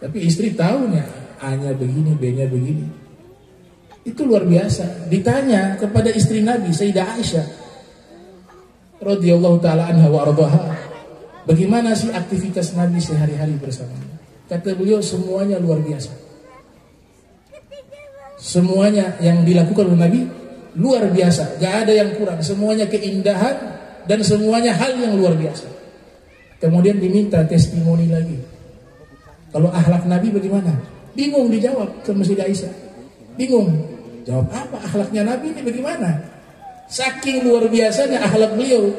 Tapi istri tahu nih, A-nya begini, B-nya begini. Itu luar biasa. Ditanya kepada istri Nabi Sayyidah Aisyah radhiyallahu taala anha wa ardhaha, bagaimana sih aktivitas Nabi sehari-hari bersamanya? Kata beliau, semuanya luar biasa. Semuanya yang dilakukan oleh Nabi luar biasa, gak ada yang kurang, semuanya keindahan dan semuanya hal yang luar biasa. Kemudian diminta testimoni lagi. Kalau akhlak Nabi bagaimana? Bingung dijawab sama Sayyidah Aisyah. Bingung. Jawab apa akhlaknya Nabi ini bagaimana? Saking luar biasanya akhlak beliau.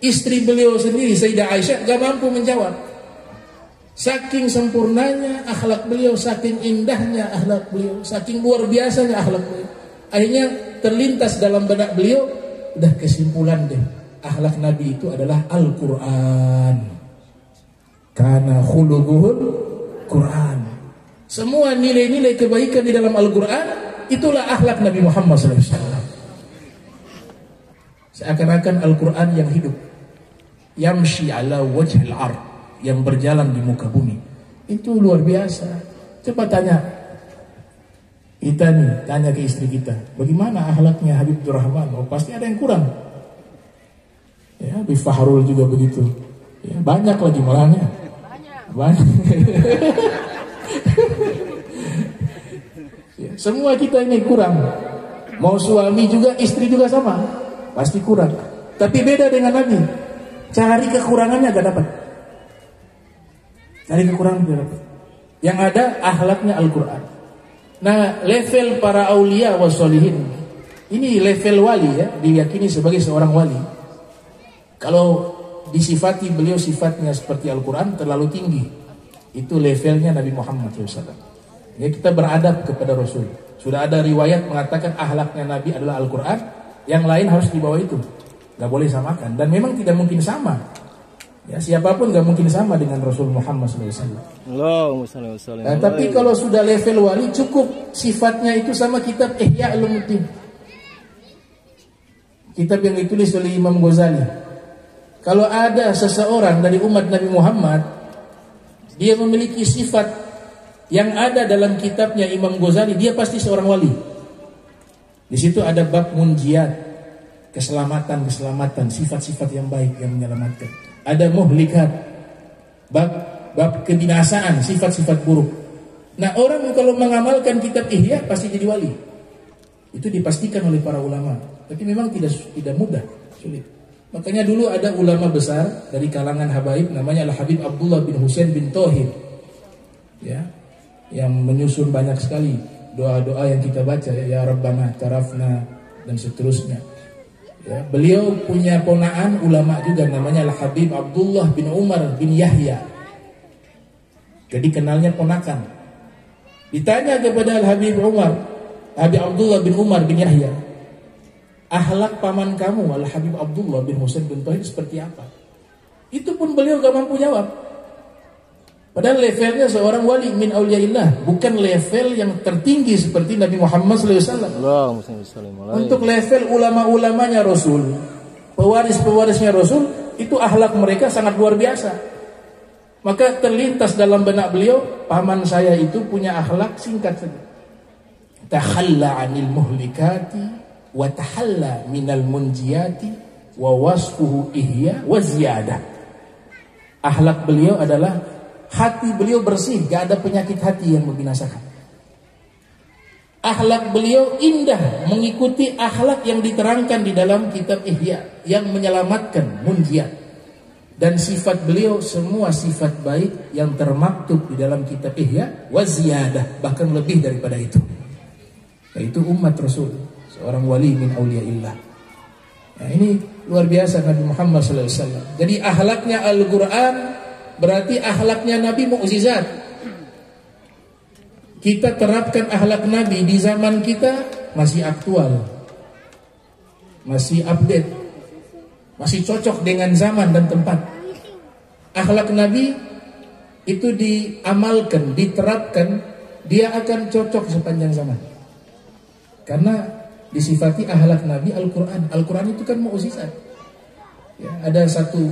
Istri beliau sendiri Sayyidah Aisyah gak mampu menjawab. Saking sempurnanya akhlak beliau, saking indahnya akhlak beliau, saking luar biasanya akhlak beliau. Akhirnya terlintas dalam benak beliau, udah kesimpulan deh, akhlak Nabi itu adalah Al-Quran. Karena khuluquhul Quran. Semua nilai-nilai kebaikan di dalam Al-Quran, itulah akhlak Nabi Muhammad SAW. Seakan-akan Al-Quran yang hidup, yamshi ala wajhil ard, yang berjalan di muka bumi. Itu luar biasa. Coba tanya kita nih, tanya ke istri kita, bagaimana akhlaknya Habib Durrahman? Oh, pasti ada yang kurang. Ya, Habib Fahrul juga begitu. Ya, banyak lagi malahnya. Banyak. Ya, semua kita ini kurang. Mau suami juga, istri juga sama, pasti kurang. Tapi beda dengan Nabi. Cari kekurangannya gak dapat. Cari kekurangan gak dapat. Yang ada akhlaknya Al-Quran. Nah, level para aulia wa sholihin, ini level wali ya, diyakini sebagai seorang wali. Kalau disifati beliau sifatnya seperti Al-Quran terlalu tinggi, itu levelnya Nabi Muhammad SAW. Ya, kita beradab kepada Rasul. Sudah ada riwayat mengatakan akhlaknya Nabi adalah Al-Quran, yang lain harus di bawah itu, gak boleh samakan. Dan memang tidak mungkin sama. Ya, siapapun gak mungkin sama dengan Rasul Muhammad SAW. Tapi kalau sudah level wali, cukup sifatnya itu sama kitab Ihya Ulumuddin, kitab yang ditulis oleh Imam Ghazali. Kalau ada seseorang dari umat Nabi Muhammad, dia memiliki sifat yang ada dalam kitabnya Imam Ghazali, dia pasti seorang wali. Di situ ada bab munjiat, keselamatan, sifat-sifat yang baik yang menyelamatkan. Ada muhlikat, bab kebinasaan, sifat-sifat buruk. Nah, orang kalau mengamalkan kitab Ihya pasti jadi wali. Itu dipastikan oleh para ulama. Tapi memang tidak mudah, sulit. Makanya dulu ada ulama besar dari kalangan habaib, namanya Al-Habib Abdullah bin Husain bin Tauhid, ya, yang menyusun banyak sekali doa-doa yang kita baca, ya Rabbana tarafna dan seterusnya. Ya, beliau punya ponaan ulama juga namanya Al-Habib Abdullah bin Umar bin Yahya. Jadi kenalnya ponakan. Ditanya kepada Al-Habib Habib Abdullah bin Umar bin Yahya, akhlak paman kamu Al-Habib Abdullah bin Husain bin Tauhid seperti apa? Itu pun beliau gak mampu jawab. Padahal levelnya seorang wali min auliyaillah, bukan level yang tertinggi seperti Nabi Muhammad SAW. Untuk level ulama-ulamanya Rasul, pewaris-pewarisnya Rasul, itu akhlak mereka sangat luar biasa. Maka terlintas dalam benak beliau, paman saya itu punya akhlak singkat saja. Tahalla 'anil muhlikati wa tahalla minal munjiyati wa wasfuhu ihya wa ziyadah. Akhlak beliau adalah hati beliau bersih, gak ada penyakit hati yang membinasakan. Akhlak beliau indah, mengikuti akhlak yang diterangkan di dalam kitab Ihya yang menyelamatkan, munjiat. Dan sifat beliau semua sifat baik yang termaktub di dalam kitab Ihya wa ziyadah, bahkan lebih daripada itu. Yaitu umat Rasul, seorang wali min auliyaillah. Nah, ini luar biasa Nabi Muhammad SAW. Jadi akhlaknya Al-Quran berarti akhlaknya Nabi mukjizat. Kita terapkan akhlak Nabi di zaman kita masih aktual, masih update, masih cocok dengan zaman dan tempat. Akhlak Nabi itu diamalkan, diterapkan, dia akan cocok sepanjang zaman. Karena disifati akhlak Nabi Al-Quran. Al-Quran itu kan mukjizat. Ya, ada satu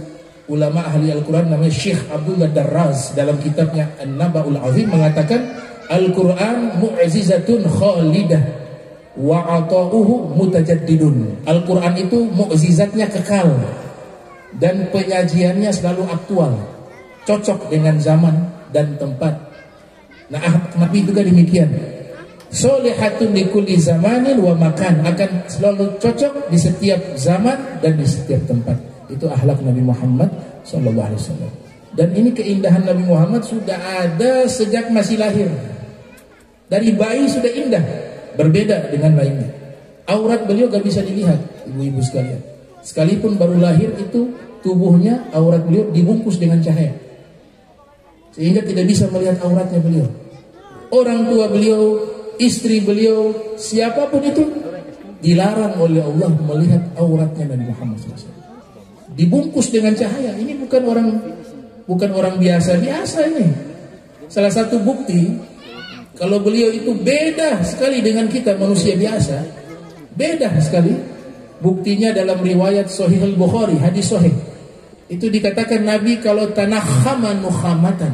ulama ahli Al-Quran namanya Syekh Abdullah Darraz dalam kitabnya An-Naba'ul Azim mengatakan Al-Quran mu'jizatun khalidah wa ata'uhu mutajaddidun. Al-Quran itu mukjizatnya kekal dan penyajiannya selalu aktual, cocok dengan zaman dan tempat. Nah, Nabi juga demikian. Solihatun likulli zamanin wa makan, akan selalu cocok di setiap zaman dan di setiap tempat. Itu akhlak Nabi Muhammad sallallahu alaihi wasallam. Dan ini keindahan Nabi Muhammad sudah ada sejak masih lahir. Dari bayi sudah indah, berbeda dengan lainnya. Aurat beliau gak bisa dilihat, ibu-ibu sekalian. Sekalipun baru lahir itu tubuhnya, aurat beliau dibungkus dengan cahaya, sehingga tidak bisa melihat auratnya beliau. Orang tua beliau, istri beliau, siapapun itu dilarang oleh Allah melihat auratnya Nabi Muhammad SAW. Dibungkus dengan cahaya. Ini bukan orang biasa ini. Salah satu bukti kalau beliau itu beda sekali dengan kita manusia biasa, beda sekali. Buktinya dalam riwayat Sahih Al-Bukhari, hadis sahih. Itu dikatakan Nabi kalau tanakhama nukhamatan.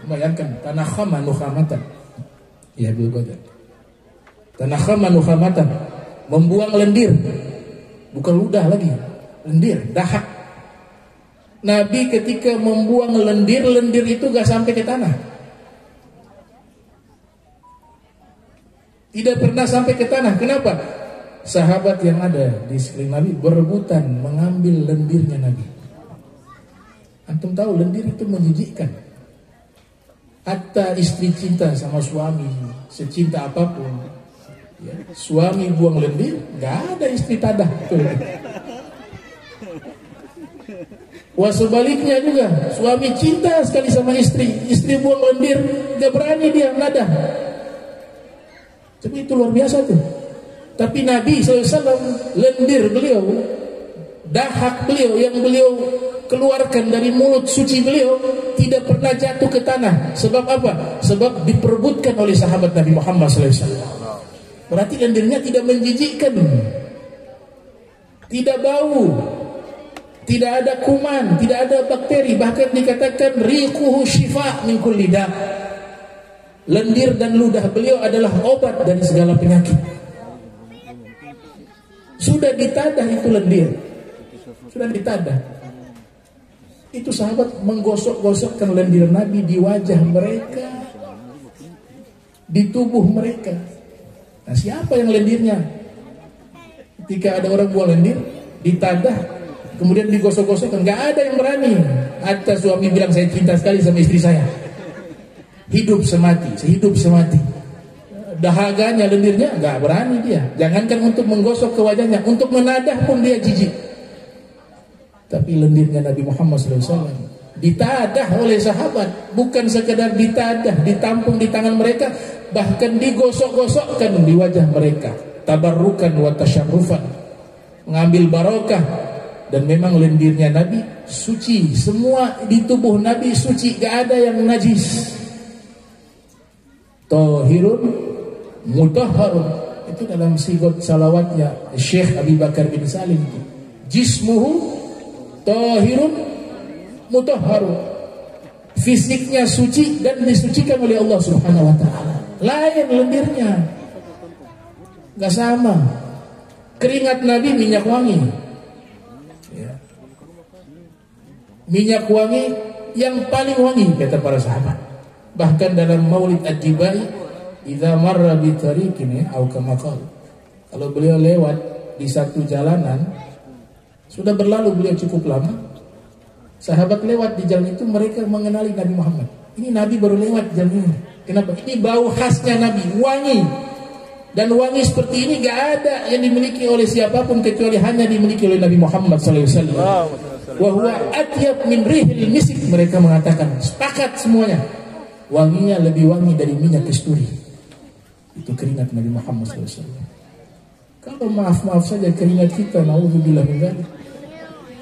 Bayangkan, tanakhama nukhamatan. Ya, betul. Tanakhama nukhamatan, membuang lendir. Bukan ludah lagi, lendir, dahak. Nabi ketika membuang lendir itu gak sampai ke tanah. Tidak pernah sampai ke tanah. Kenapa? Sahabat yang ada di sekeliling Nabi berebutan mengambil lendirnya Nabi. Antum tahu lendir itu menjijikkan. Hatta istri cinta sama suami, secinta apapun, ya, suami buang lendir, gak ada istri tadah. Wah, sebaliknya juga, suami cinta sekali sama istri buang lendir, gak berani dia nadah. Tapi itu luar biasa tuh. Tapi Nabi SAW, lendir beliau, dahak beliau yang beliau keluarkan dari mulut suci beliau tidak pernah jatuh ke tanah. Sebab apa? Sebab diperebutkan oleh sahabat Nabi Muhammad SAW. Berarti lendirnya tidak menjijikkan, tidak bau, tidak ada kuman, tidak ada bakteri. Bahkan dikatakan riquhu syifa min kulli da'. Lendir dan ludah beliau adalah obat dari segala penyakit. Sudah ditadah itu lendir, sudah ditadah. Itu sahabat menggosok-gosokkan lendir Nabi di wajah mereka, di tubuh mereka. Nah, siapa yang lendirnya? Ketika ada orang buang lendir, ditadah, kemudian digosok-gosokkan, nggak ada yang berani. Hatta suami bilang, saya cinta sekali sama istri saya, hidup semati. Dahaganya, lendirnya, nggak berani dia. Jangankan untuk menggosok ke wajahnya, untuk menadah pun dia jijik. Tapi lendirnya Nabi Muhammad SAW ditadah oleh sahabat, bukan sekedar ditadah, ditampung di tangan mereka, bahkan digosok-gosokkan di wajah mereka. Tabarrukan wa tasyarrufan, mengambil barokah. Dan memang lendirnya Nabi suci, semua di tubuh Nabi suci, gak ada yang najis. Tahirun mutahharun, itu dalam sigot salawatnya Syekh Abi Bakar bin Salim itu. Jismuhu tahirun mutahharun, fisiknya suci dan disucikan oleh Allah Subhanahu wa taala. Lain lendirnya, gak sama. Keringat Nabi minyak wangi, ya. Minyak wangi yang paling wangi kata para sahabat. Bahkan dalam Maulid Ad-Dibai, idza marra bi tariqin au kama qala, kalau beliau lewat di satu jalanan, sudah berlalu beliau cukup lama, sahabat lewat di jalan itu, mereka mengenali Nabi Muhammad. Ini Nabi baru lewat jalan ini. Kenapa? Ini bau khasnya Nabi, wangi. Dan wangi seperti ini gak ada yang dimiliki oleh siapapun kecuali hanya dimiliki oleh Nabi Muhammad SAW. Wa huwa atyab min rihil misik, mereka mengatakan, sepakat semuanya, wanginya lebih wangi dari minyak kasturi. Itu keringat Nabi Muhammad SAW. Kalau maaf saja keringat kita, naudzubillah min dzalik,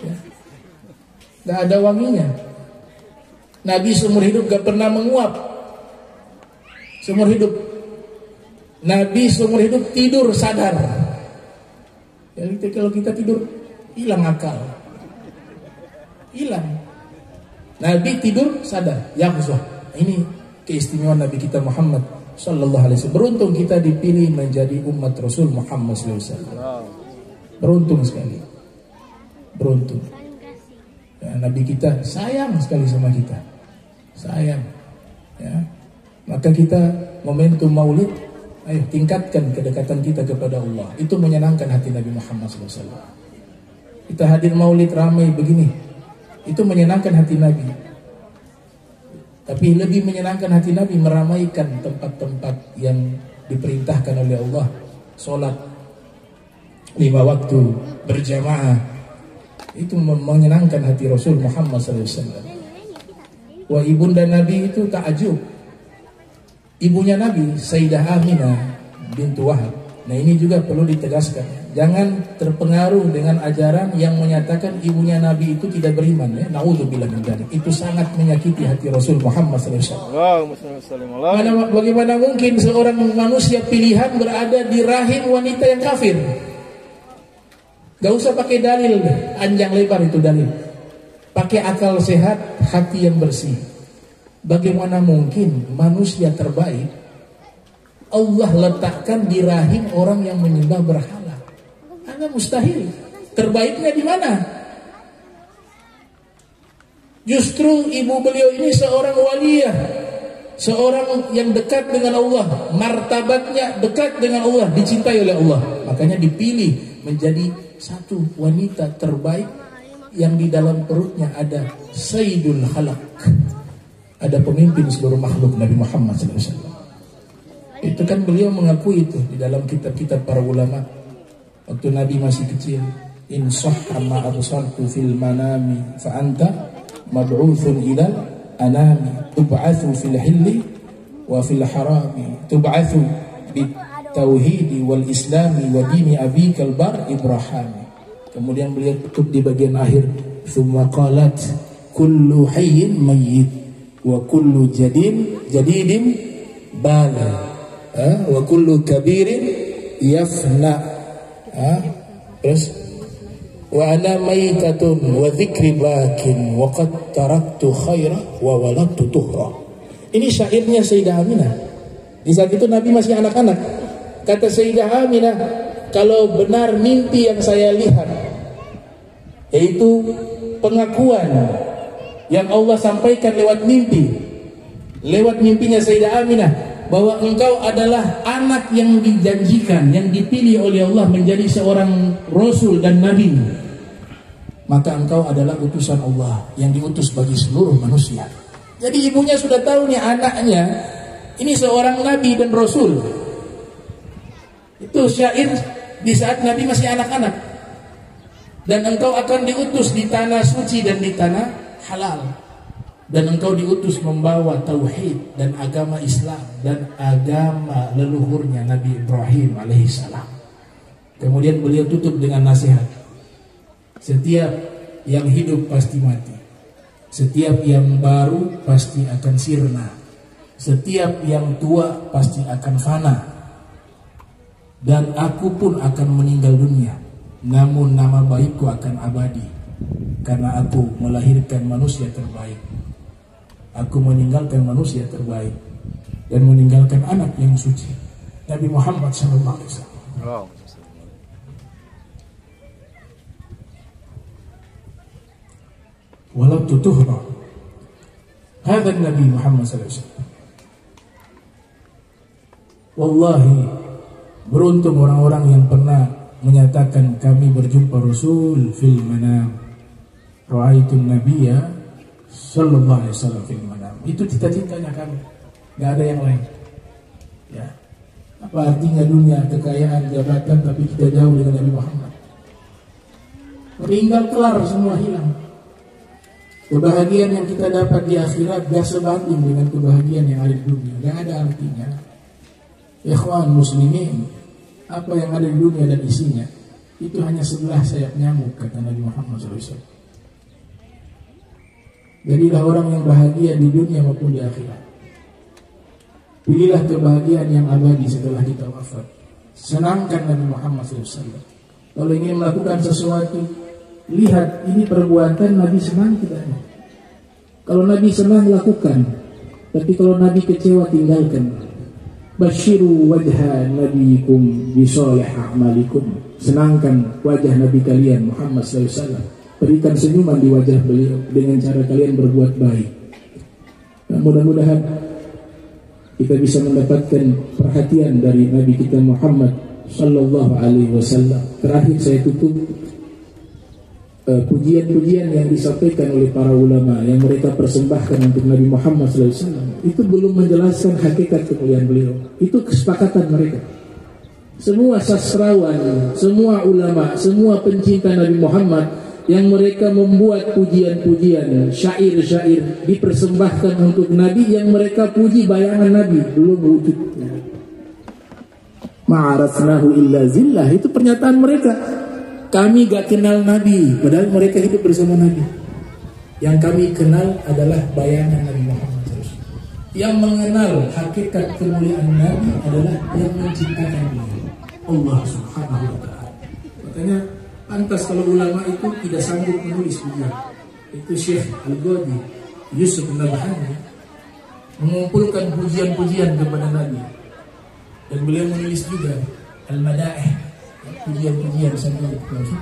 ya, gak ada wanginya. Nabi seumur hidup gak pernah menguap. Seumur hidup Nabi seumur hidup tidur sadar. Jadi kalau kita tidur hilang akal, hilang. Nabi tidur sadar, yaqzah. Ini keistimewaan Nabi kita Muhammad sallallahu alaihi wasallam. Beruntung kita dipilih menjadi umat Rasul Muhammad sallallahu alaihi wasallam. Beruntung sekali. Beruntung. Ya, Nabi kita sayang sekali sama kita. Sayang. Ya. Maka kita momentum Maulid, ayo tingkatkan kedekatan kita kepada Allah. Itu menyenangkan hati Nabi Muhammad sallallahu alaihi wasallam. Kita hadir Maulid ramai begini. Itu menyenangkan hati Nabi. Tapi lebih menyenangkan hati Nabi meramaikan tempat-tempat yang diperintahkan oleh Allah. Sholat 5 waktu berjamaah. Itu menyenangkan hati Rasul Muhammad SAW. Wah, ibunda Nabi itu takjub. Ibunya Nabi, Sayyidah Aminah bintu Wahab. Nah, ini juga perlu ditegaskan. Jangan terpengaruh dengan ajaran yang menyatakan ibunya Nabi itu tidak beriman. Ya, naudzubillah min dzalik. Itu sangat menyakiti hati Rasul Muhammad SAW. Bagaimana mungkin seorang manusia pilihan berada di rahim wanita yang kafir? Gak usah pakai dalil, panjang lebar itu dalil. Pakai akal sehat, hati yang bersih. Bagaimana mungkin manusia terbaik Allah letakkan di rahim orang yang menyembah berhala? Anda mustahil. Terbaiknya di mana? Justru ibu beliau ini seorang waliyah, seorang yang dekat dengan Allah, martabatnya dekat dengan Allah, dicintai oleh Allah. Makanya dipilih menjadi satu wanita terbaik yang di dalam perutnya ada Sayyidul Khalaq, ada pemimpin seluruh makhluk Nabi Muhammad SAW. Itu kan beliau mengakui itu di dalam kitab-kitab para ulama. Waktu Nabi masih kecil, in sahha ma absartu fil manami fa anta mab'utsun ila anami tub'atsu fil hilli wa fil harami tub'atsu bit tauhidi wal islami wa dini abikal bar Ibrahim. Kemudian beliau tutup di bagian akhir, thumma qalat kullu hayyin mayyit wa kullu jadidin bala wa kullu kabirin yafna. Terus wa ana maitatun wa dzikri bakin wa qad taraktu khaira wa waladtu tuhra. Ini syairnya Sayyidah Aminah. Di saat itu Nabi masih anak-anak. Kata Sayyidah Aminah, kalau benar mimpi yang saya lihat, yaitu pengakuan yang Allah sampaikan lewat mimpi, lewat mimpinya Sayyidah Aminah, bahwa engkau adalah anak yang dijanjikan, yang dipilih oleh Allah menjadi seorang Rasul dan Nabi, maka engkau adalah utusan Allah yang diutus bagi seluruh manusia. Jadi ibunya sudah tahu nih anaknya ini seorang Nabi dan Rasul. Itu syair di saat Nabi masih anak-anak. Dan engkau akan diutus di tanah suci dan di tanah halal. Dan engkau diutus membawa tauhid dan agama Islam dan agama leluhurnya Nabi Ibrahim alaihissalam. Kemudian beliau tutup dengan nasihat. Setiap yang hidup pasti mati. Setiap yang baru pasti akan sirna. Setiap yang tua pasti akan fana. Dan aku pun akan meninggal dunia. Namun nama baikku akan abadi. Karena aku melahirkan manusia terbaik. Aku meninggalkan manusia terbaik dan meninggalkan anak yang suci, Nabi Muhammad SAW. Walau tutuhra, hadha Nabi Muhammad SAW. Wallahi, beruntung orang-orang yang pernah menyatakan kami berjumpa Rasul fil manam, ra'aitun nabiyya sallallahu alaihi wasallam fil manam. Itu cita-citanya kami, nggak ada yang lain. Ya, apa artinya dunia, kekayaan, jabatan, tapi kita jauh dengan Nabi Muhammad. Meninggal kelar, semua hilang. Kebahagiaan yang kita dapat di akhirat gak sebanding dengan kebahagiaan yang ada di dunia. Gak ada artinya. Ikhwan muslimin, apa yang ada di dunia dan isinya itu hanya sebelah sayap nyamuk, kata Nabi Muhammad SAW. Jadilah orang yang bahagia di dunia maupun di akhirat. Pilihlah kebahagiaan yang abadi setelah kita wafat. Senangkan Nabi Muhammad SAW. Kalau ingin melakukan sesuatu, lihat ini perbuatan Nabi senang kita. Kalau Nabi senang lakukan, tapi kalau Nabi kecewa tinggalkan. Basyiru wajha nabiyikum bisoleh a'malikum. Senangkan wajah Nabi kalian Muhammad SAW. Berikan senyuman di wajah beliau dengan cara kalian berbuat baik. Nah, mudah-mudahan kita bisa mendapatkan perhatian dari Nabi kita Muhammad Sallallahu Alaihi Wasallam. Terakhir saya tutup pujian-pujian yang disampaikan oleh para ulama yang mereka persembahkan untuk Nabi Muhammad SAW itu belum menjelaskan hakikat kemuliaan beliau. Itu kesepakatan mereka. Semua sastrawan, semua ulama, semua pencinta Nabi Muhammad yang mereka membuat pujian-pujian, syair-syair dipersembahkan untuk Nabi yang mereka puji bayangan Nabi belum wujudnya. Ma'arafnahu illa zillah, itu pernyataan mereka. Kami gak kenal Nabi, padahal mereka hidup bersama Nabi. Yang kami kenal adalah bayangan Nabi Muhammad SAW. Yang mengenal hakikat kemuliaan Nabi adalah yang menciptakan beliau, Allah Subhanahu wa Ta'ala. Makanya pantas kalau ulama itu tidak sanggup menulis pujian. Itu Syekh Al-Ghadi Yusuf Nabhani mengumpulkan pujian-pujian kepada Nabi. Dan beliau menulis juga Al-Madaih, pujian-pujian sampai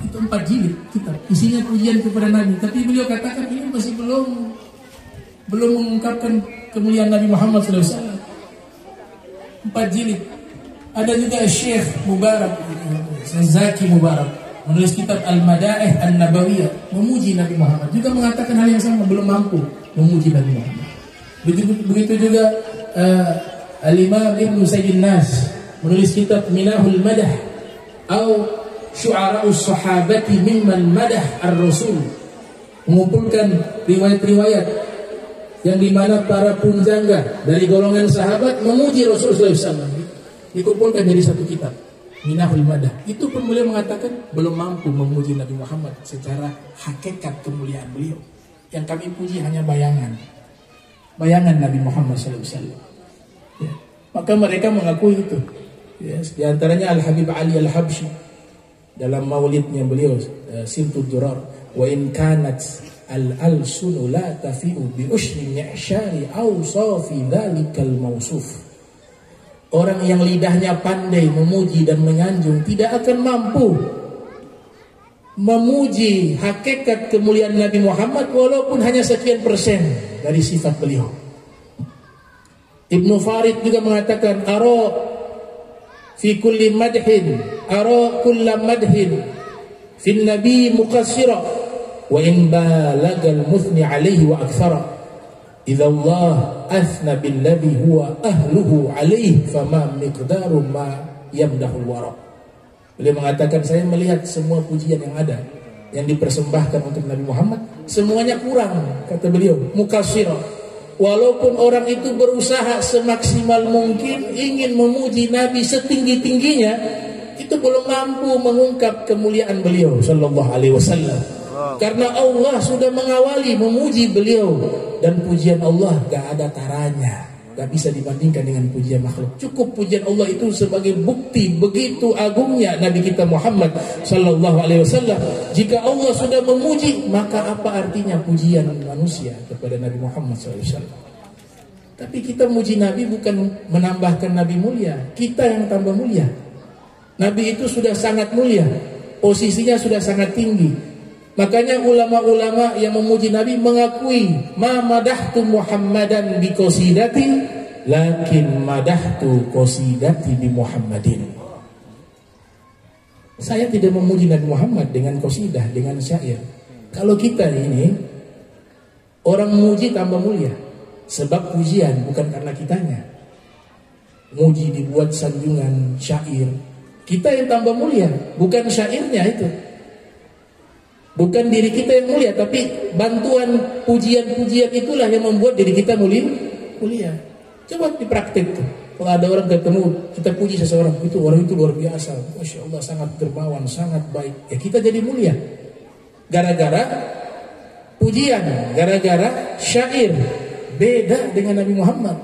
itu 4 jilid kitab isinya pujian kepada Nabi. Tapi beliau katakan ini masih belum mengungkapkan kemuliaan Nabi Muhammad SAW. 4 jilid. Ada juga Syekh Mubarak Zaki Mubarak menulis kitab Al-Madaih An-Nabawiyah memuji Nabi Muhammad, juga mengatakan hal yang sama, belum mampu memuji Nabi Muhammad. Begitu juga Al-Imam Ibn Sayyid Nas menulis kitab Minahul Madah atau Syu'ara'us Sahabati Mimman Madah Ar-Rasul, mengumpulkan riwayat-riwayat yang dimana para punjangga dari golongan sahabat memuji Rasulullah SAW, dikumpulkan dari satu kitab Minahul Madah. Itu pun beliau mengatakan belum mampu memuji Nabi Muhammad secara hakikat kemuliaan beliau. Yang kami puji hanya bayangan Nabi Muhammad SAW. Ya. Maka mereka mengakui itu. Yes. Di antaranya Al-Habib Ali Al-Habsyi dalam maulidnya beliau Simtud Durar, wa in kanat al-alsunu la tafi'u bi ushri mi'syari awsafi dhalikal mausuf. Orang yang lidahnya pandai memuji dan menyanjung tidak akan mampu memuji hakikat kemuliaan Nabi Muhammad walaupun hanya sekian persen dari sifat beliau. Ibnu Farid juga mengatakan fi kulli madhin kulla madhin fi nabi muqassira wa in balagal muthni alaihi wa akthara idza Allah athna billadhi huwa ahluhu alaihi fama miqdaru ma yamdahu wara. Beliau mengatakan, saya melihat semua pujian yang ada yang dipersembahkan untuk Nabi Muhammad semuanya kurang, kata beliau, muqassira. Walaupun orang itu berusaha semaksimal mungkin ingin memuji Nabi setinggi-tingginya, itu belum mampu mengungkap kemuliaan beliau sallallahu alaihi wasallam. Karena Allah sudah mengawali memuji beliau, dan pujian Allah gak ada taranya, gak bisa dibandingkan dengan pujian makhluk. Cukup pujian Allah itu sebagai bukti begitu agungnya Nabi kita Muhammad sallallahu alaihi wasallam. Jika Allah sudah memuji, maka apa artinya pujian manusia kepada Nabi Muhammad sallallahu alaihi wasallam? Tapi kita muji Nabi bukan menambahkan Nabi mulia, kita yang tambah mulia. Nabi itu sudah sangat mulia, posisinya sudah sangat tinggi. Makanya ulama-ulama yang memuji Nabi mengakui, ma madahtu Muhammadan bi qasidati lakin madahtu qasidati bi Muhammadin. Saya tidak memuji Nabi Muhammad dengan qasidah, dengan syair. Kalau kita ini orang memuji tambah mulia, sebab pujian bukan karena kitanya. Muji dibuat sanjungan syair, kita yang tambah mulia, bukan syairnya itu. Bukan diri kita yang mulia, tapi bantuan pujian-pujian itulah yang membuat diri kita mulia. Coba dipraktikkan. Kalau ada orang ketemu, kita puji seseorang, itu orang itu luar biasa, Masya Allah, sangat dermawan, sangat baik, ya kita jadi mulia. Gara-gara pujian, gara-gara syair. Beda dengan Nabi Muhammad.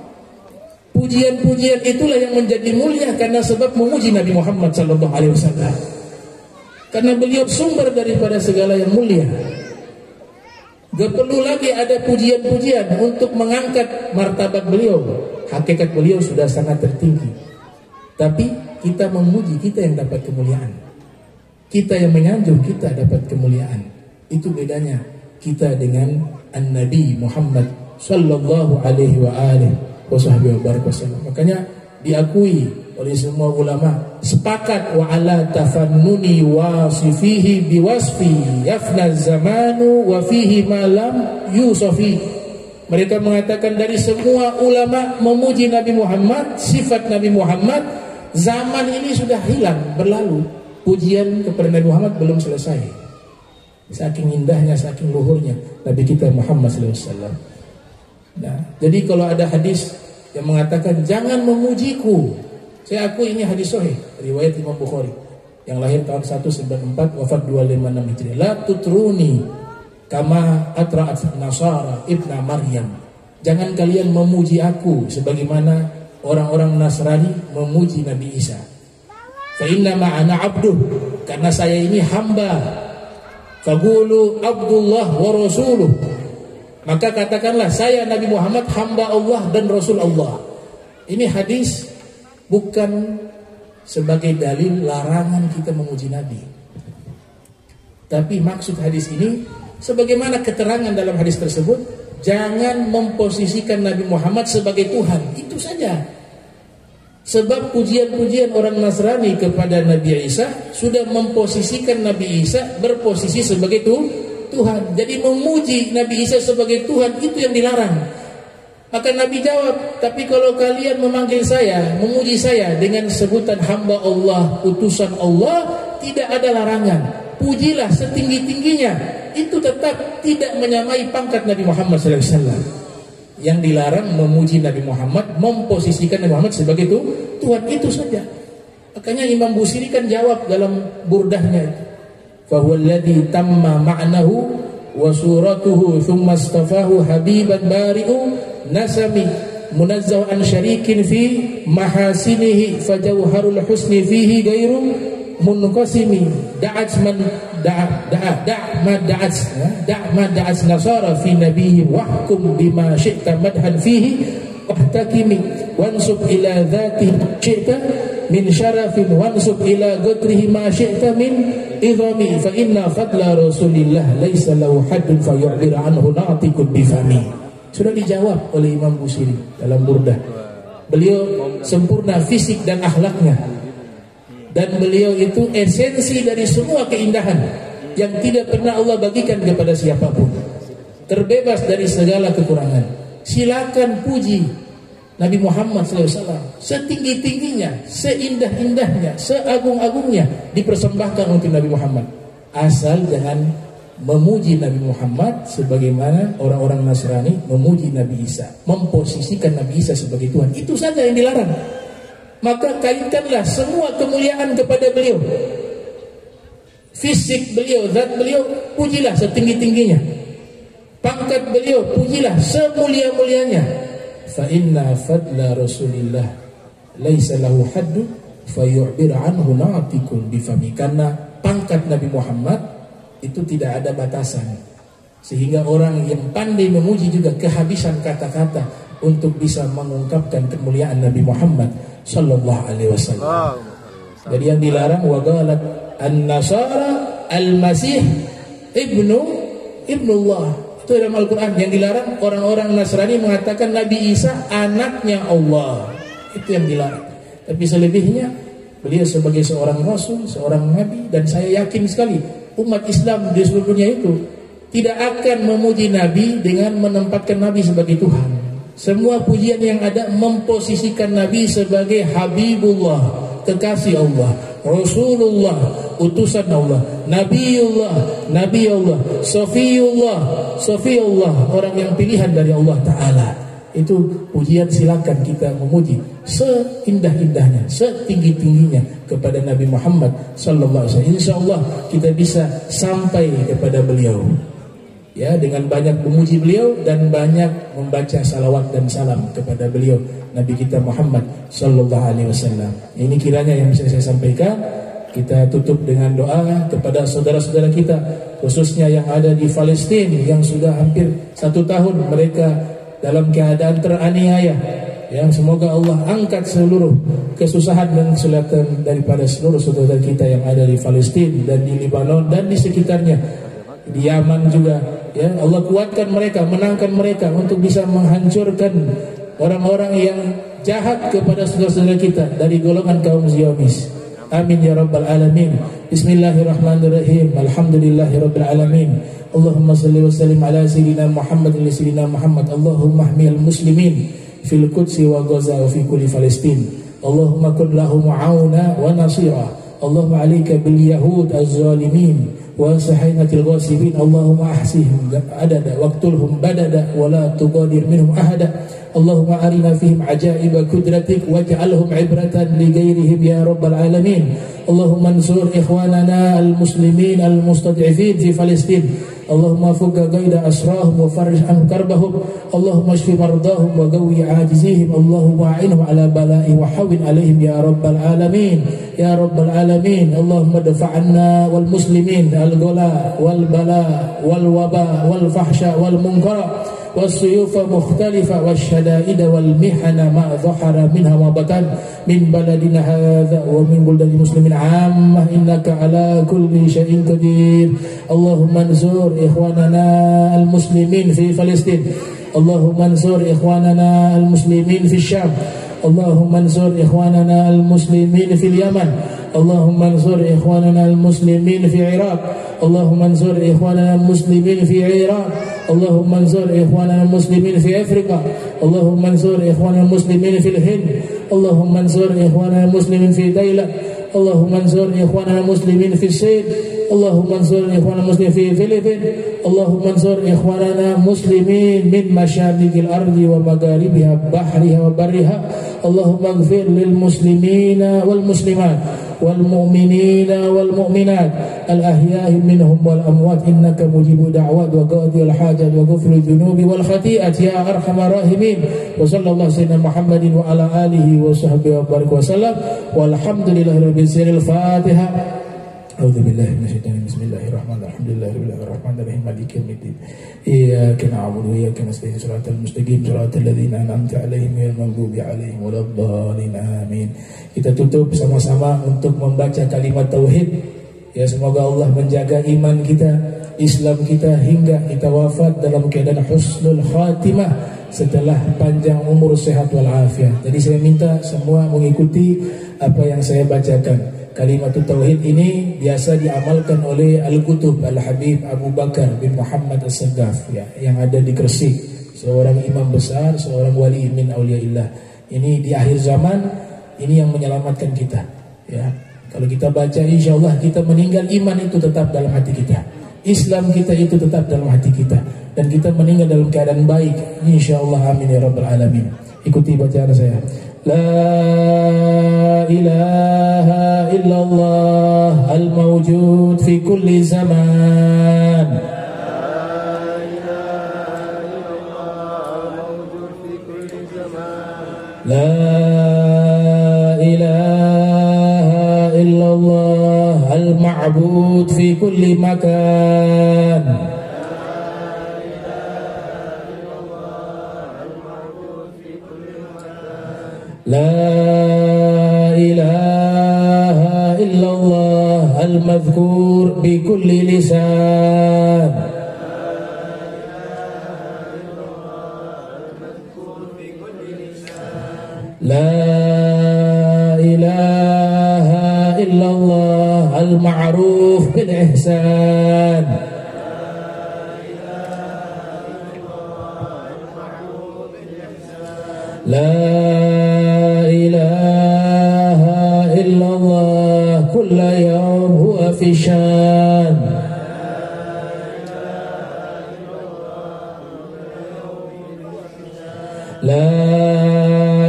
Pujian-pujian itulah yang menjadi mulia karena sebab memuji Nabi Muhammad sallallahu alaihi wasallam. Karena beliau sumber daripada segala yang mulia. Gak perlu lagi ada pujian-pujian untuk mengangkat martabat beliau. Hakikat beliau sudah sangat tertinggi. Tapi kita memuji, kita yang dapat kemuliaan. Kita yang menyanjung, kita dapat kemuliaan. Itu bedanya kita dengan An-Nabi Muhammad sallallahu alaihi wa alihi wasallam. Makanya diakui oleh semua ulama, sepakat wa ala tafannuni wasifihi biwasfi yafna zamanu wa fihi malam yusofi. Mereka mengatakan dari semua ulama memuji Nabi Muhammad, sifat Nabi Muhammad. Zaman ini sudah hilang, berlalu. Pujian kepada Nabi Muhammad belum selesai. Saking indahnya, saking luhurnya Nabi kita Muhammad SAW. Nah, jadi kalau ada hadis yang mengatakan jangan memujiku, saya akui ini hadis sahih riwayat Imam Bukhari yang lahir tahun 194 wafat 256 Hijriah. La tutruni kama atra'at Nasara ibna Maryam. Jangan kalian memuji aku sebagaimana orang-orang Nasrani memuji Nabi Isa. Fa inna ma'ana abduh, karena saya ini hamba. Faqulu Abdullah wa rasuluh. Maka katakanlah saya Nabi Muhammad hamba Allah dan Rasul Allah. Ini hadis bukan sebagai dalil larangan kita memuji Nabi. Tapi maksud hadis ini, sebagaimana keterangan dalam hadis tersebut, jangan memposisikan Nabi Muhammad sebagai Tuhan. Itu saja. Sebab pujian-pujian orang Nasrani kepada Nabi Isa sudah memposisikan Nabi Isa berposisi sebagai Tuhan. Jadi memuji Nabi Isa sebagai Tuhan itu yang dilarang. Maka Nabi jawab, tapi kalau kalian memanggil saya, memuji saya dengan sebutan hamba Allah, utusan Allah, tidak ada larangan. Pujilah setinggi-tingginya. Itu tetap tidak menyamai pangkat Nabi Muhammad SAW. Yang dilarang memuji Nabi Muhammad, memposisikan Nabi Muhammad sebagai Tuhan, itu saja. Makanya Imam Busiri kan jawab dalam burdahnya itu. Fahualladzi tamma ma'nahu wa suratuhu thumma astafahu habiban bari'u nasami munazzah an syarikin fi mahasinihi fajawharul husni fihi ghairu munqasimi da'at man da'at nasara fi nabiyyi wahkum bima syi'ta madhan fihi wahtakimi wansub ila dhati syi'ta min syarafin wansub ila qatrihi ma syi'ta min idhami fa inna fadla rasulillah laisa lahu haddun fa yu'bir anhu na'tikun bifami. Sudah dijawab oleh Imam Busiri dalam burdah. Beliau sempurna fisik dan akhlaknya, dan beliau itu esensi dari semua keindahan yang tidak pernah Allah bagikan kepada siapapun, terbebas dari segala kekurangan. Silakan puji Nabi Muhammad SAW setinggi-tingginya, seindah-indahnya, seagung-agungnya, dipersembahkan untuk Nabi Muhammad. Asal jangan memuji Nabi Muhammad sebagaimana orang-orang Nasrani memuji Nabi Isa, memposisikan Nabi Isa sebagai Tuhan. Itu saja yang dilarang. Maka kaitkanlah semua kemuliaan kepada beliau. Fisik beliau, zat beliau, pujilah setinggi-tingginya. Pangkat beliau, pujilah semulia-mulianya. Fa inna fadla Rasulillah laisa lahu haddun fa yu'bir anhu na'tikun bifami. Karena pangkat Nabi Muhammad itu tidak ada batasan, sehingga orang yang pandai memuji juga kehabisan kata-kata untuk bisa mengungkapkan kemuliaan Nabi Muhammad sallallahu alaihi wasallam. Jadi yang dilarang wagalat an-nasara al-masih ibnullah. Itu dalam Al-Quran. Yang dilarang orang-orang Nasrani mengatakan Nabi Isa anaknya Allah. Itu yang dilarang. Tapi selebihnya beliau sebagai seorang Rasul, seorang Nabi, dan saya yakin sekali umat Islam di seluruh dunia itu tidak akan memuji Nabi dengan menempatkan Nabi sebagai Tuhan. Semua pujian yang ada memposisikan Nabi sebagai Habibullah, kekasih Allah, Rasulullah, utusan Allah, Nabiullah, Nabi Allah, Sofiyullah, orang yang pilihan dari Allah Ta'ala. Itu pujian, silakan kita memuji seindah-indahnya, setinggi-tingginya kepada Nabi Muhammad sallallahu alaihi wasallam. Insyaallah kita bisa sampai kepada beliau, ya, dengan banyak memuji beliau dan banyak membaca salawat dan salam kepada beliau Nabi kita Muhammad sallallahu alaihi wasallam. Ini kiranya yang bisa saya sampaikan. Kita tutup dengan doa kepada saudara-saudara kita, khususnya yang ada di Palestina, yang sudah hampir 1 tahun mereka dalam keadaan teraniaya. Yang semoga Allah angkat seluruh kesusahan dan kesulitan daripada seluruh saudara kita yang ada di Palestina dan di Lebanon dan di sekitarnya, di Yaman juga. Ya, Allah kuatkan mereka, menangkan mereka untuk bisa menghancurkan orang-orang yang jahat kepada saudara-saudara kita dari golongan kaum Zionis. Amin ya rabbal alamin. Bismillahirrahmanirrahim. Alhamdulillahirabbil alamin. Allahumma salli wa sallim ala sayyidina Muhammad wa sayyidina Muhammad. Allahumma ahmil muslimin fil Qudsi wa Gaza wa fi kulli Palestin. Allahumma kun lahum auna wa nasira. Allahumma alayka bil yahud az-zalimin wa sahainatil ghasibin. Allahumma ahsihim adada waqtulhum badada wa la tuqadir minhum ahada. Allahumma arina fihim ajaiba kudratik waj'alhum ibratan li ghairihim ya rabbal alamin. Allahumma ansur ikhwanana al-muslimin al-mustad'ifin fi Palestin. Allahumma fukka qaida asrahum wa farij an karbahum. Allahumma shfi mardahum wa qawwi ajizihim. Allahumma a'inhum ala bala'i wa hawwin alaihim ya rabbal alamin. Ya rabbal alamin. Allahumma dafa'anna wal muslimin al-ghala wal bala wal waba wal fahsya wal munkara والسيوف مختلفة والشدائد والمحن ما ظهر منها وبطن من بلدنا هذا ومن بلدان المسلمين عامة إنك على كل شيء قدير. اللهم انصر إخواننا المسلمين في فلسطين. اللهم انصر إخواننا المسلمين في الشام. اللهم انصر إخواننا المسلمين في اليمن. اللهم انصر إخواننا المسلمين في العراق. اللهم انصر إخواننا المسلمين في العراق. اللهم انصر إخواننا المسلمين في أفريقيا. اللهم انصر إخواننا المسلمين في الهند. اللهم انصر إخواننا المسلمين في تايلاند. اللهم انصر إخواننا المسلمين في الصين. اللهم انصر إخواننا المسلمين في الفلبين. اللهم انصر إخواننا المسلمين من مشارق الأرض ومغاربها بحرها وبرها. اللهم اغفر للمسلمين والمسلمات والمؤمنين والمؤمنات الأحياء منهم والأموات إنك مجيب دعوات وقاضي الحاجات وغفر الذنوب والخطيئات يا أرحم الراحمين. وصلى الله سيدنا محمد وعلى آله وصحبه وبارك وسلم والحمد لله رب العالمين. الفاتحة. أعوذ بالله من الشيطان بسم الله الرحمن الرحيم الحمد لله رب الرحمن الرحيم مالك يوم الدين إياك نعبد وإياك نستعين صراط المستقيم صراط الذين أنعمت عليهم غير المغضوب عليهم ولا الضالين آمين. Kita tutup sama-sama untuk membaca kalimat tauhid. Ya, semoga Allah menjaga iman kita, Islam kita hingga kita wafat dalam keadaan husnul khatimah setelah panjang umur, sehat walafiat. Jadi saya minta semua mengikuti apa yang saya bacakan. Kalimat tauhid ini biasa diamalkan oleh Al-Qutub Al-Habib Abu Bakar bin Muhammad As-Saggaf, ya, yang ada di Gresik, seorang imam besar, seorang wali min auliyaillah. Ini di akhir zaman, ini yang menyelamatkan kita, ya. Kalau kita baca, insya Allah kita meninggal iman itu tetap dalam hati kita, Islam kita itu tetap dalam hati kita, dan kita meninggal dalam keadaan baik, insya Allah. Amin ya rabbal alamin. Ikuti bacaan saya. La ilaha illallah al-mawjud fi kulli zaman. La ilaha illallah al-ma'bud fi kulli makan. La ilaha illallah al-madhkur bi kulli lisan. La ilaha illallah al-ma'ruf bil ihsan. La ilaha illallah kulla yawm huwa fi shan. La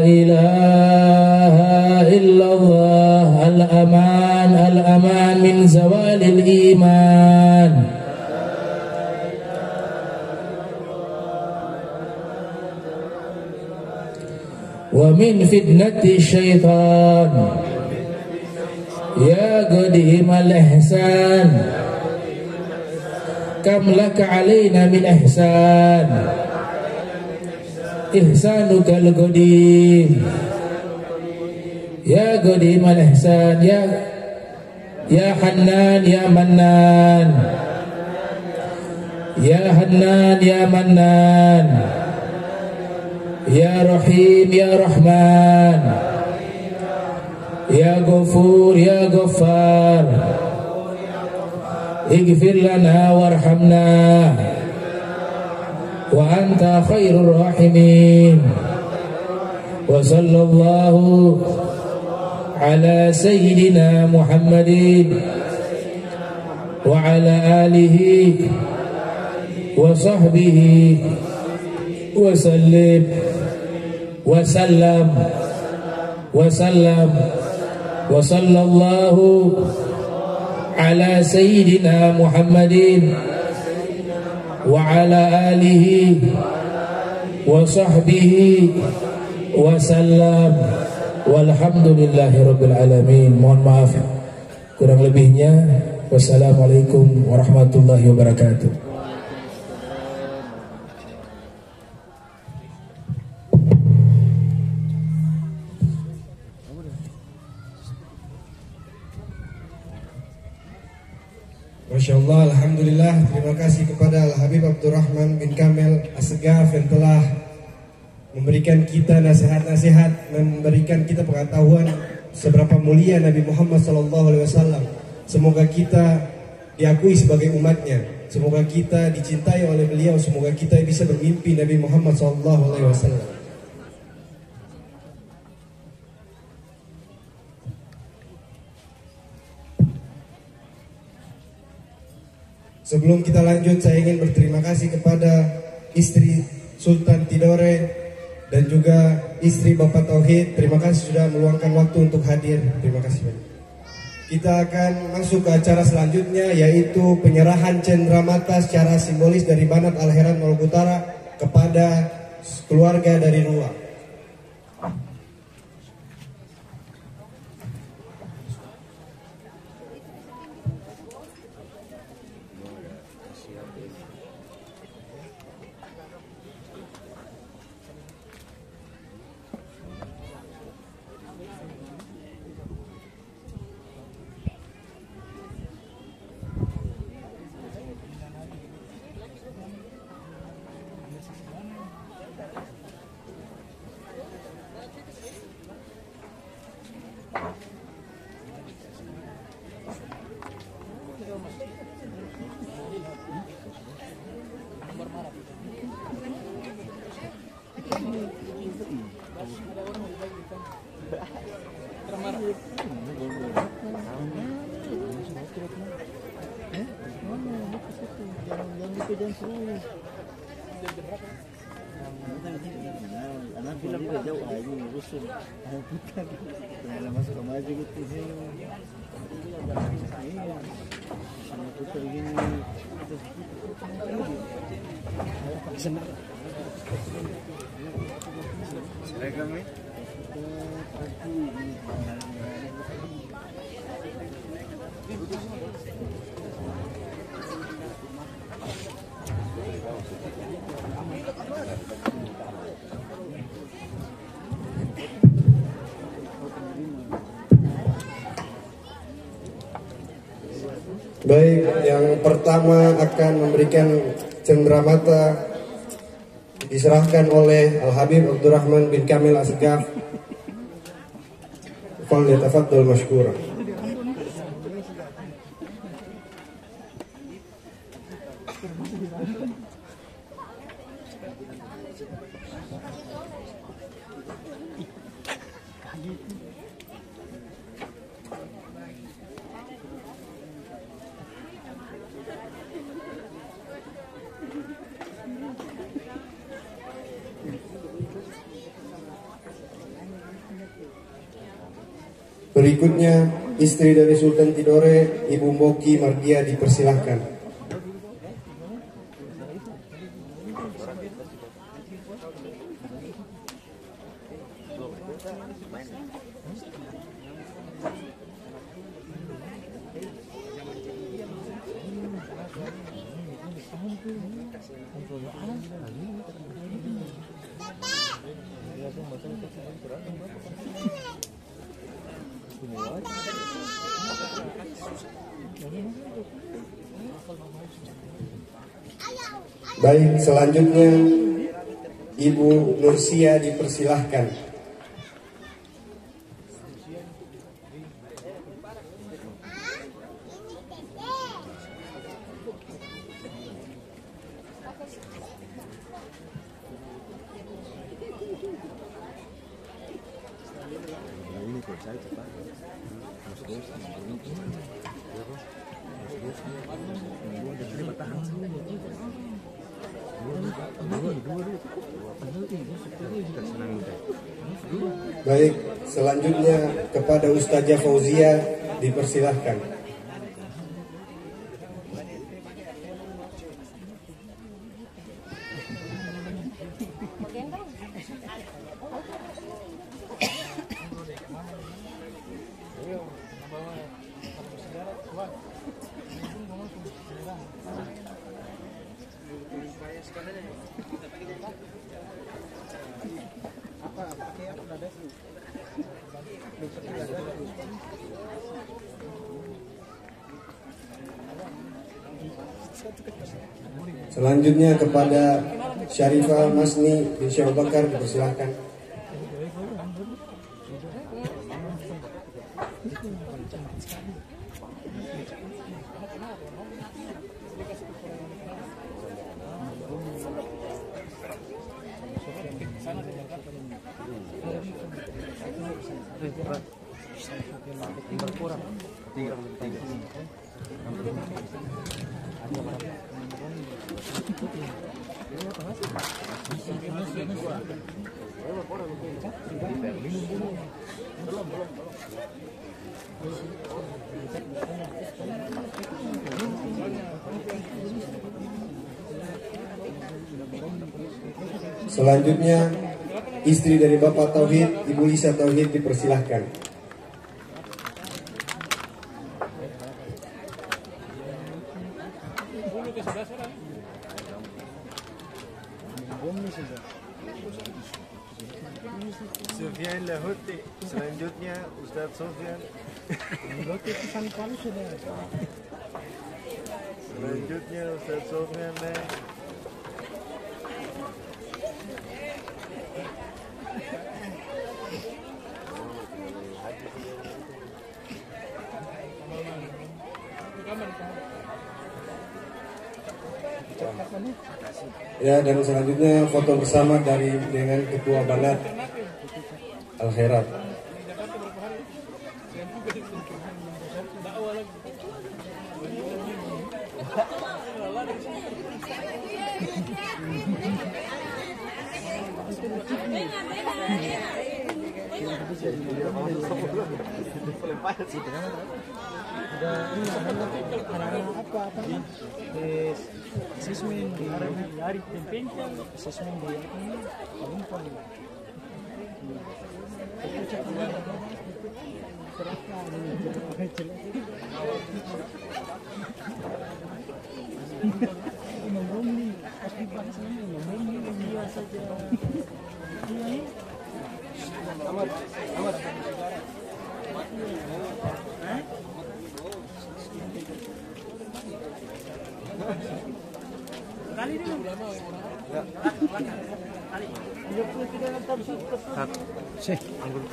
ilaha illallah al-aman al-aman min zawalil iman. Wa min fitnati syaitan. Ya qadimal ihsan kam laka alaina min ihsan ihsanuka al-qadim ya qadimal ihsan ya Hannan ya Mannan ya Hannan ya Mannan ya Rahim ya Rahman ya Ghafur ya Ghaffar ighfir lana warhamna wa anta khairur rahimin wa sallallahu ala sayyidina Muhammadin wa ala alihi wa sahbihi wa sallim wa sallam wa sallam wa sallallahu ala sayyidina Muhammadin wa ala alihi wa sahbihi wa sallam walhamdulillahi rabbil alamin. Mohon maaf kurang lebihnya. Wassalamualaikum warahmatullahi wabarakatuh. Masya Allah, Alhamdulillah. Terima kasih kepada Al-Habib Abdurrahman bin Kamil As-Segaf yang telah memberikan kita nasihat-nasihat, memberikan kita pengetahuan seberapa mulia Nabi Muhammad SAW. Semoga kita diakui sebagai umatnya, semoga kita dicintai oleh beliau, semoga kita bisa bermimpi Nabi Muhammad SAW. Sebelum kita lanjut, saya ingin berterima kasih kepada istri Sultan Tidore dan juga istri Bapak Tauhid. Terima kasih sudah meluangkan waktu untuk hadir. Terima kasih banyak. Kita akan masuk ke acara selanjutnya, yaitu penyerahan cenderamata secara simbolis dari Banat Al-Heran Maluku Utara kepada keluarga dari Rua. Baik, yang pertama akan memberikan cenderamata diserahkan oleh Al-Habib Abdurrahman bin Kamil As-Segaf. Falyatafaddal mashkura. Berikutnya, istri dari Sultan Tidore, Ibu Moki Mardia, dipersilahkan. Baik, selanjutnya Ibu Nursia dipersilahkan. Baik, selanjutnya kepada Ustazah Fauzia dipersilahkan. Selanjutnya kepada Syarifah Masni bin Syekh Bakar dipersilahkan. Selanjutnya istri dari Bapak Tauhid, Ibu Lisa Tauhid dipersilahkan. Sufyan Lahuti, selanjutnya Ustaz Sufyan. Selanjutnya Ustaz Sufyan. Ya, dan selanjutnya foto bersama dengan Ketua Banat Al Khairat.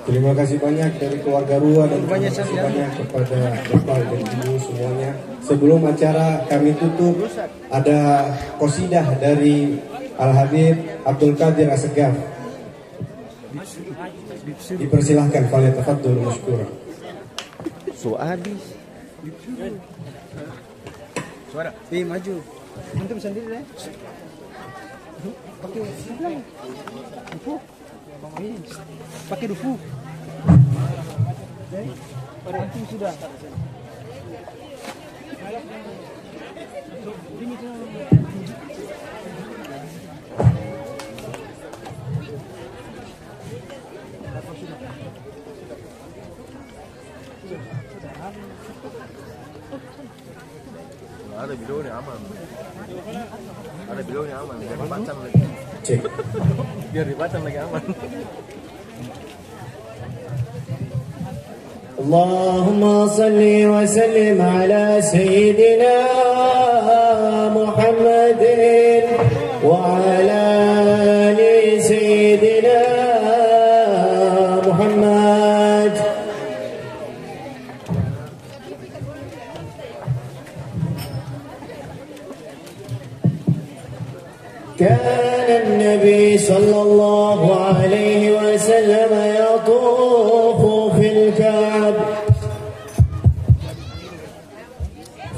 Terima kasih banyak dari keluarga Rua dan terima kasih banyak kepada Bapak dan Ibu semuanya. Sebelum acara kami tutup, ada qasidah dari Al-Habib Abdul Qadir As-Segaf. Dipersilahkan, falyatafaddal masykuran. Suadi. Suara. Maju. Antum sendiri deh. Pakai dufu. Pakai dufu. Antum sudah. Ada videonya aman. Ada videonya aman. Biar dipacan lagi. Cek. Biar dipacan lagi aman. اللهم صل وسلم على سيدنا محمد وعلى آل سيدنا محمد. كان النبي صلى الله عليه وسلم يطوف في الكعبة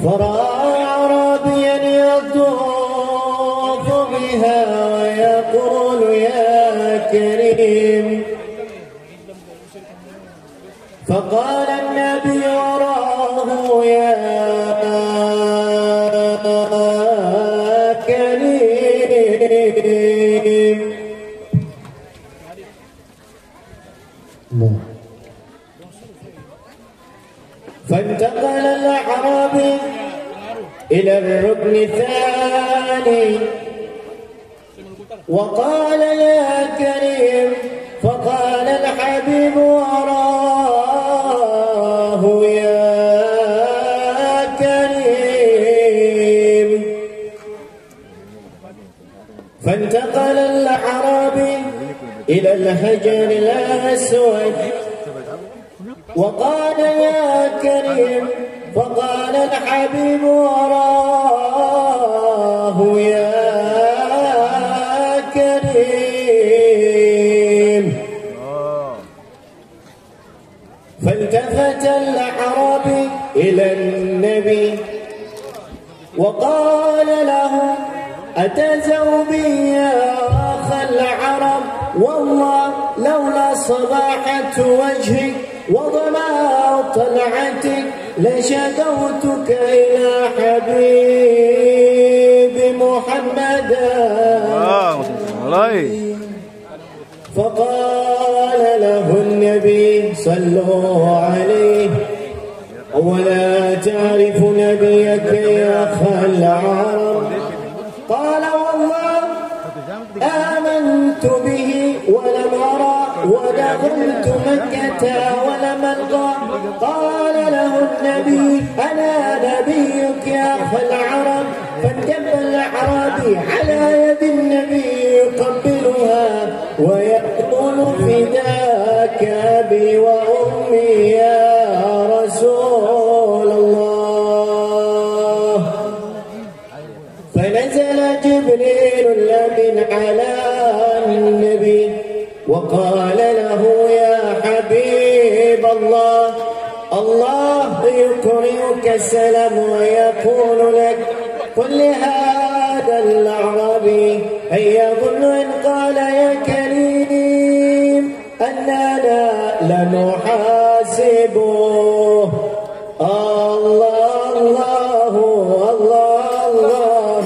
فرأى أعرابيا يطوف بها ويقول يا كريم فقال النبي وراه يا كريم. فانتقل الأعرابي إلى الركن الثاني وقال يا كريم فقال الحبيب وراه يا كريم. فانتقل الأعرابي إلى الحجر الأسود وقال يا كريم فقال الحبيب وراه يا كريم. فالتفت الأعرابي إلى النبي وقال له أتزوا بي يا أخ العرب والله لولا صباحة وجهك وضماء طلعتك لشكوتك إلى حبيب محمد. فقال له النبي صلوا عليه ولا تعرف نبيك يا أخ العرب؟ قال والله آمنت به ولم أرى ودخلت مكة ولم ألقى. قال له النبي أنا نبيك يا أخ العرب. فانتبه الأعرابي على يد النبي يقبلها ويقول فداك أبي وأمي يا رسول الله. فنزل جبريل الأمين على النبي وقال له يا حبيب الله الله يقرئك السلام ويقول لك قل لهذا الأعرابي أن يظن إن قال يا كريم أننا لنحاسبه. الله الله الله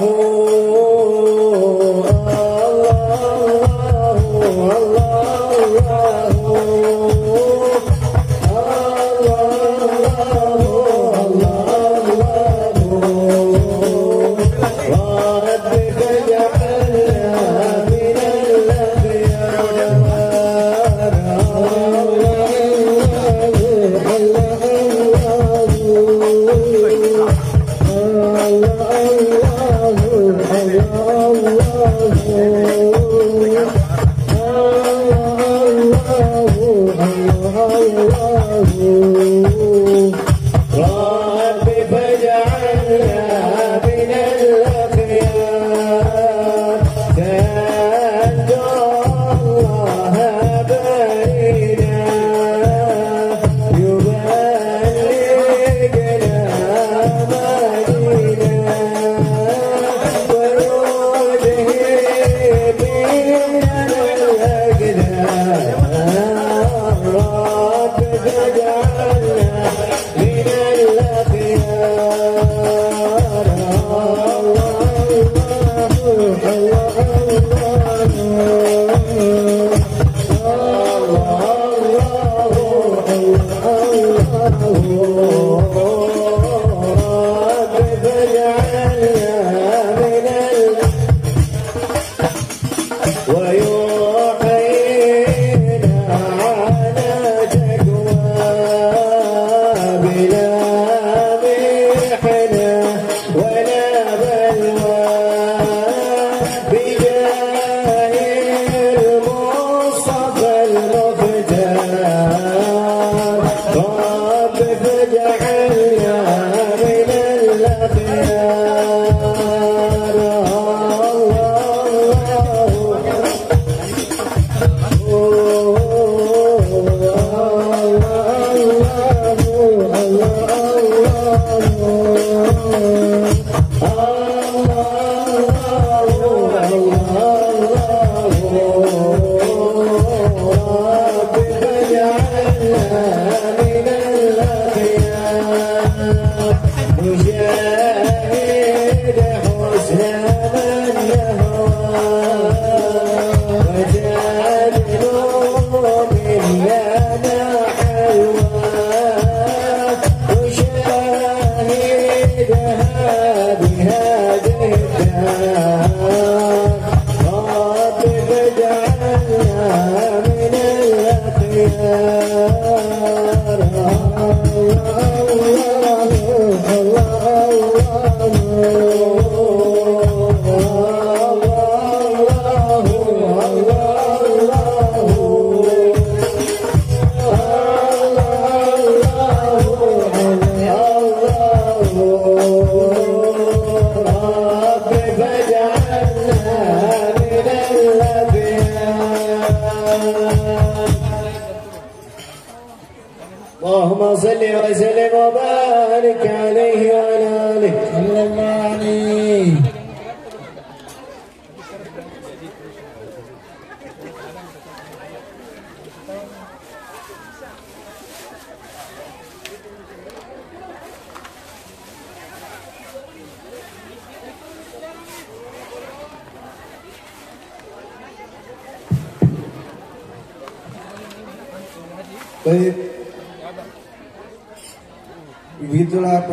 رب فاجعلنا من الأخيار تنجو الله برينا يبلغنا مدينا ويذهب بنا الأقدار. رب فاجعلنا من الأخيار. رب فاجعلنا من الأخيار نشاهد حسن من يهوى وجادل من لنا حلوى نشاهدها بهذه الدار رب فاجعلنا من الأخيار اللهم صل وسلم وبارك عليه وعلى آله صلى الله عليه. Baik, begitulah